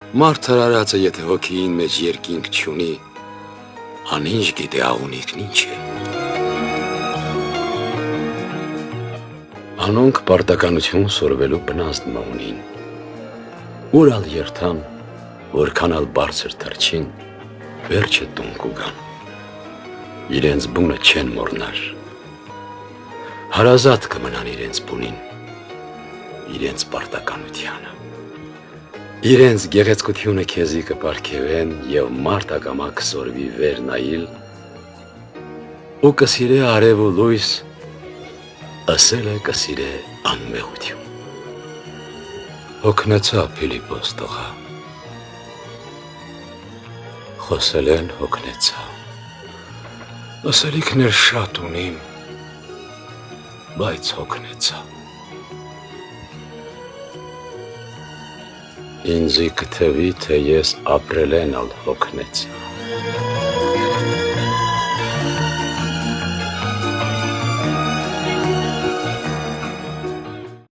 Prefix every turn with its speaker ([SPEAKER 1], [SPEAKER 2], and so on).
[SPEAKER 1] Մարդը արածը եթե հոգին մեջ երկինք չունի, անինչ գիտե աղունիքն ինչ է։ Անոնք պարտականություն սորվելու բնազդ մունին, ուր ալ երթան, որքան ալ բարձր թրջին, վերջը տուն կուգան, իրենց բունը չեն մորնար, հարազատ կմնան իրենց բունին, իրենց պարտականությանը, իրենց գեղեցկությունը քեզի կպարգևեն և մարդ ակամա կսորվի վեր նայիլ, ու կսիրե արև ու լույս, ըսել է կսիրե անմեղություն։ Հոգնեցա Փիլիպոս տղա, խոսել են հոգնեցա, ասելիքներ շատ ունիմ, բայց հոգնեցա։ Ինձի կթվի, թե ես ապրել են ալ հոգնեցա։